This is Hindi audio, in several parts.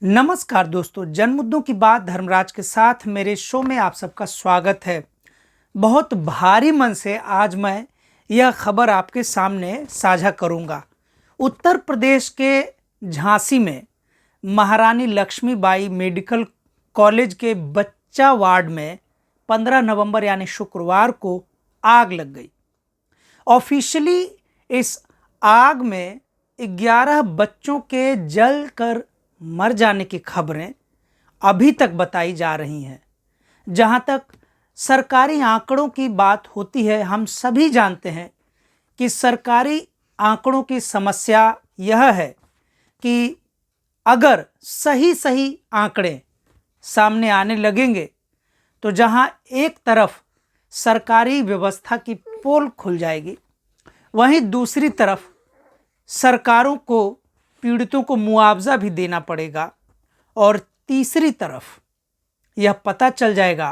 नमस्कार दोस्तों, जन मुद्दों की बात धर्मराज के साथ मेरे शो में आप सबका स्वागत है। बहुत भारी मन से आज मैं यह खबर आपके सामने साझा करूंगा। उत्तर प्रदेश के झांसी में महारानी लक्ष्मीबाई मेडिकल कॉलेज के बच्चा वार्ड में 15 नवंबर यानी शुक्रवार को आग लग गई। ऑफिशियली इस आग में 11 बच्चों के जलकर मर जाने की खबरें अभी तक बताई जा रही हैं। जहां तक सरकारी आंकड़ों की बात होती है, हम सभी जानते हैं कि सरकारी आंकड़ों की समस्या यह है कि अगर सही सही आंकड़े सामने आने लगेंगे तो जहां एक तरफ सरकारी व्यवस्था की पोल खुल जाएगी, वहीं दूसरी तरफ सरकारों को पीड़ितों को मुआवजा भी देना पड़ेगा और तीसरी तरफ यह पता चल जाएगा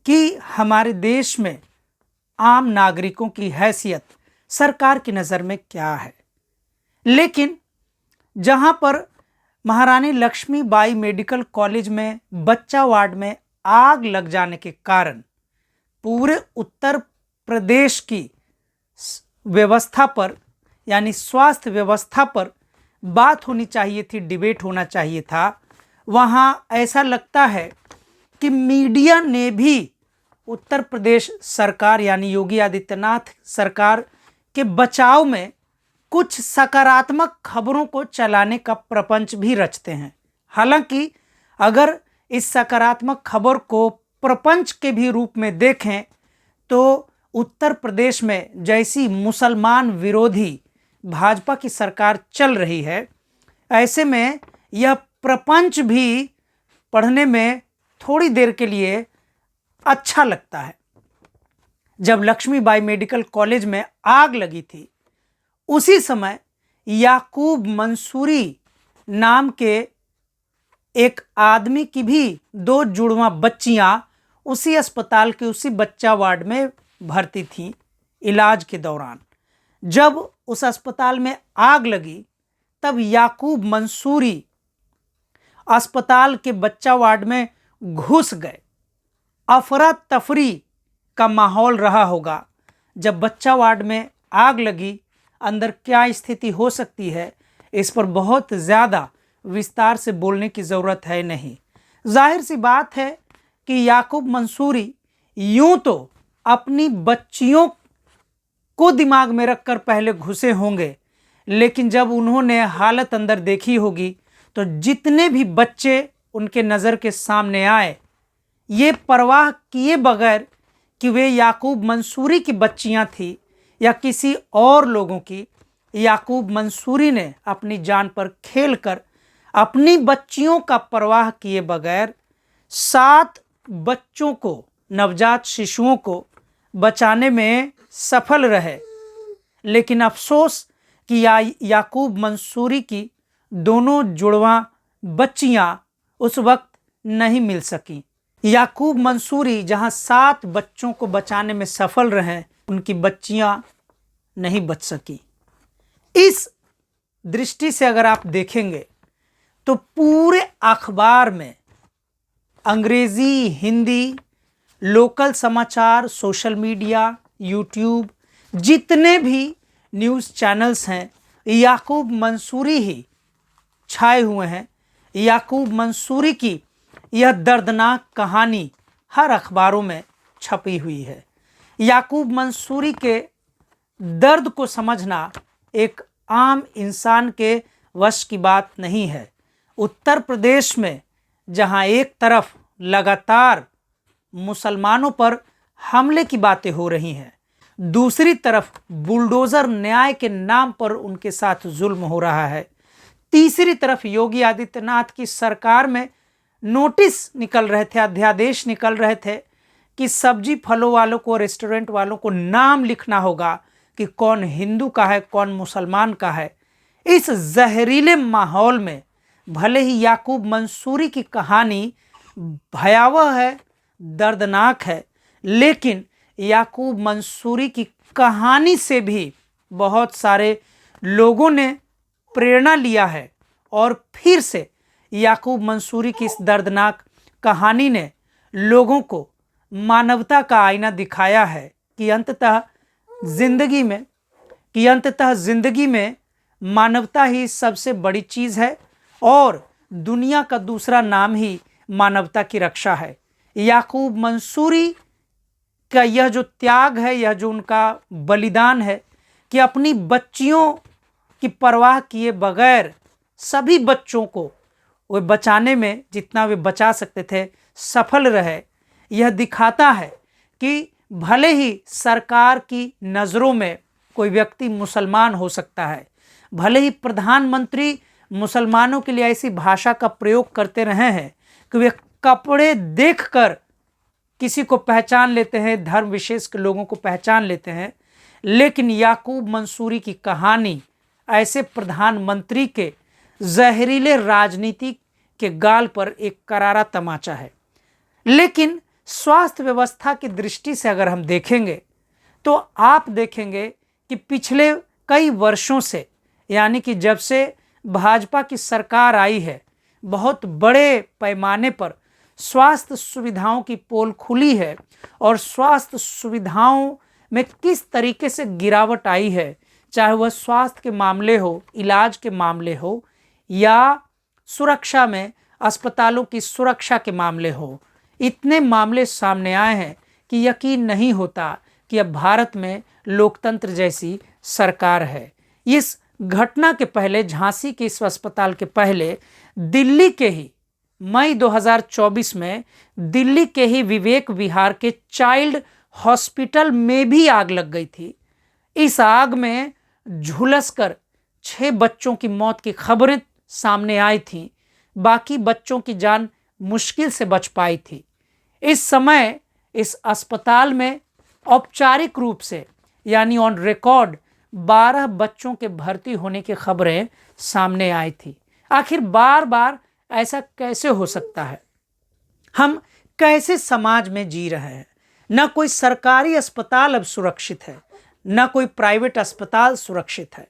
कि हमारे देश में आम नागरिकों की हैसियत सरकार की नज़र में क्या है। लेकिन जहां पर महारानी लक्ष्मीबाई मेडिकल कॉलेज में बच्चा वार्ड में आग लग जाने के कारण पूरे उत्तर प्रदेश की व्यवस्था पर यानी स्वास्थ्य व्यवस्था पर बात होनी चाहिए थी, डिबेट होना चाहिए था, वहाँ ऐसा लगता है कि मीडिया ने भी उत्तर प्रदेश सरकार यानी योगी आदित्यनाथ सरकार के बचाव में कुछ सकारात्मक खबरों को चलाने का प्रपंच भी रचते हैं। हालांकि अगर इस सकारात्मक खबर को प्रपंच के भी रूप में देखें तो उत्तर प्रदेश में जैसी मुसलमान विरोधी भाजपा की सरकार चल रही है, ऐसे में यह प्रपंच भी पढ़ने में थोड़ी देर के लिए अच्छा लगता है। जब लक्ष्मीबाई मेडिकल कॉलेज में आग लगी थी, उसी समय याकूब मंसूरी नाम के एक आदमी की भी 2 जुड़वा बच्चियां उसी अस्पताल के उसी बच्चा वार्ड में भर्ती थीं इलाज के दौरान। जब उस अस्पताल में आग लगी तब याकूब मंसूरी अस्पताल के बच्चा वार्ड में घुस गए। अफरा तफरी का माहौल रहा होगा। जब बच्चा वार्ड में आग लगी, अंदर क्या स्थिति हो सकती है, इस पर बहुत ज़्यादा विस्तार से बोलने की ज़रूरत है नहीं। जाहिर सी बात है कि याकूब मंसूरी यूं तो अपनी बच्चियों को दिमाग में रखकर पहले घुसे होंगे, लेकिन जब उन्होंने हालत अंदर देखी होगी तो जितने भी बच्चे उनके नज़र के सामने आए, ये परवाह किए बगैर कि वे याकूब मंसूरी की बच्चियां थी या किसी और लोगों की, याकूब मंसूरी ने अपनी जान पर खेलकर अपनी बच्चियों का परवाह किए बगैर 7 बच्चों को, नवजात शिशुओं को बचाने में सफल रहे। लेकिन अफसोस कि याकूब मंसूरी की दोनों जुड़वा बच्चियां उस वक्त नहीं मिल सकी। याकूब मंसूरी जहां 7 बच्चों को बचाने में सफल रहे, उनकी बच्चियां नहीं बच सकी। इस दृष्टि से अगर आप देखेंगे तो पूरे अखबार में अंग्रेजी, हिंदी, लोकल समाचार, सोशल मीडिया, यूट्यूब, जितने भी न्यूज़ चैनल्स हैं, याकूब मंसूरी ही छाए हुए हैं। याकूब मंसूरी की यह दर्दनाक कहानी हर अखबारों में छपी हुई है। याकूब मंसूरी के दर्द को समझना एक आम इंसान के वश की बात नहीं है। उत्तर प्रदेश में जहां एक तरफ लगातार मुसलमानों पर हमले की बातें हो रही हैं, दूसरी तरफ बुलडोज़र न्याय के नाम पर उनके साथ जुल्म हो रहा है, तीसरी तरफ योगी आदित्यनाथ की सरकार में नोटिस निकल रहे थे, अध्यादेश निकल रहे थे कि सब्जी फलों वालों को, रेस्टोरेंट वालों को नाम लिखना होगा कि कौन हिंदू का है, कौन मुसलमान का है। इस जहरीले माहौल में भले ही याकूब मंसूरी की कहानी भयावह है, दर्दनाक है, लेकिन याकूब मंसूरी की कहानी से भी बहुत सारे लोगों ने प्रेरणा लिया है और फिर से याकूब मंसूरी की इस दर्दनाक कहानी ने लोगों को मानवता का आईना दिखाया है कि अंततः जिंदगी में मानवता ही सबसे बड़ी चीज़ है और दुनिया का दूसरा नाम ही मानवता की रक्षा है। याकूब मंसूरी का यह जो त्याग है, यह जो उनका बलिदान है कि अपनी बच्चियों की परवाह किए बगैर सभी बच्चों को वे बचाने में जितना वे बचा सकते थे सफल रहे, यह दिखाता है कि भले ही सरकार की नज़रों में कोई व्यक्ति मुसलमान हो सकता है, भले ही प्रधानमंत्री मुसलमानों के लिए ऐसी भाषा का प्रयोग करते रहे हैं कि वे कपड़े देखकर किसी को पहचान लेते हैं, धर्म विशेष के लोगों को पहचान लेते हैं, लेकिन याकूब मंसूरी की कहानी ऐसे प्रधानमंत्री के जहरीले राजनीति के गाल पर एक करारा तमाचा है। लेकिन स्वास्थ्य व्यवस्था की दृष्टि से अगर हम देखेंगे तो आप देखेंगे कि पिछले कई वर्षों से, यानी कि जब से भाजपा की सरकार आई है, बहुत बड़े पैमाने पर स्वास्थ्य सुविधाओं की पोल खुली है और स्वास्थ्य सुविधाओं में किस तरीके से गिरावट आई है, चाहे वह स्वास्थ्य के मामले हो, इलाज के मामले हो या सुरक्षा में अस्पतालों की सुरक्षा के मामले हो, इतने मामले सामने आए हैं कि यकीन नहीं होता कि अब भारत में लोकतंत्र जैसी सरकार है। इस घटना के पहले, झांसी के इस अस्पताल के पहले, दिल्ली के ही मई 2024 में दिल्ली के ही विवेक विहार के चाइल्ड हॉस्पिटल में भी आग लग गई थी। इस आग में झुलसकर 6 बच्चों की मौत की खबरें सामने आई थीं, बाकी बच्चों की जान मुश्किल से बच पाई थी। इस समय इस अस्पताल में औपचारिक रूप से यानी ऑन रिकॉर्ड 12 बच्चों के भर्ती होने की खबरें सामने आई थी। आखिर बार बार ऐसा कैसे हो सकता है? हम कैसे समाज में जी रहे हैं? न कोई सरकारी अस्पताल अब सुरक्षित है, न कोई प्राइवेट अस्पताल सुरक्षित है।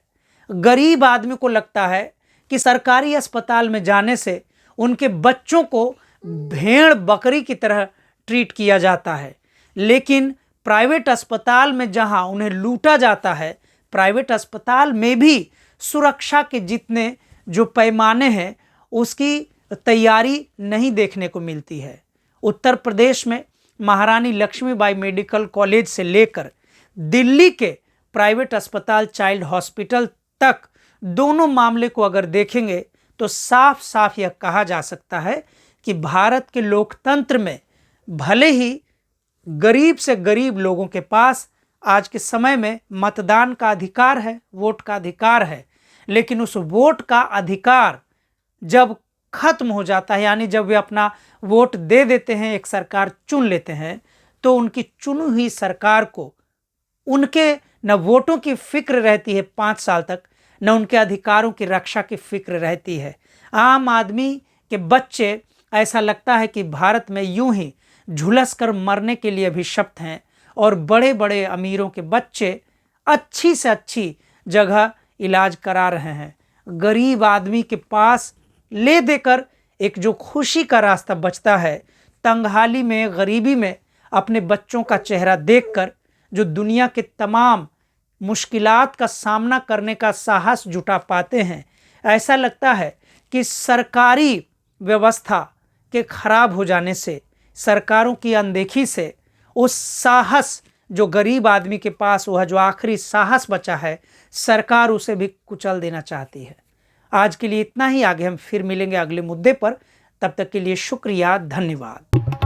गरीब आदमी को लगता है कि सरकारी अस्पताल में जाने से उनके बच्चों को भेड़ बकरी की तरह ट्रीट किया जाता है, लेकिन प्राइवेट अस्पताल में जहां उन्हें लूटा जाता है, प्राइवेट अस्पताल में भी सुरक्षा के जितने जो पैमाने हैं उसकी तैयारी नहीं देखने को मिलती है। उत्तर प्रदेश में महारानी लक्ष्मीबाई मेडिकल कॉलेज से लेकर दिल्ली के प्राइवेट अस्पताल चाइल्ड हॉस्पिटल तक दोनों मामले को अगर देखेंगे तो साफ साफ यह कहा जा सकता है कि भारत के लोकतंत्र में भले ही गरीब से गरीब लोगों के पास आज के समय में मतदान का अधिकार है, वोट का अधिकार है, लेकिन उस वोट का अधिकार जब खत्म हो जाता है, यानी जब वे अपना वोट दे देते हैं, एक सरकार चुन लेते हैं, तो उनकी चुनी हुई सरकार को उनके न वोटों की फिक्र रहती है 5 साल तक, न उनके अधिकारों की रक्षा की फिक्र रहती है। आम आदमी के बच्चे, ऐसा लगता है कि भारत में यूं ही झुलस कर मरने के लिए अभिशप्त हैं और बड़े बड़े अमीरों के बच्चे अच्छी से अच्छी जगह इलाज करा रहे हैं। गरीब आदमी के पास ले देकर एक जो खुशी का रास्ता बचता है, तंगहाली में, गरीबी में अपने बच्चों का चेहरा देखकर जो दुनिया के तमाम मुश्किलात का सामना करने का साहस जुटा पाते हैं, ऐसा लगता है कि सरकारी व्यवस्था के खराब हो जाने से, सरकारों की अनदेखी से उस साहस जो गरीब आदमी के पास, वह जो आखिरी साहस बचा है, सरकार उसे भी कुचल देना चाहती है। आज के लिए इतना ही। आगे हम फिर मिलेंगे अगले मुद्दे पर। तब तक के लिए शुक्रिया, धन्यवाद।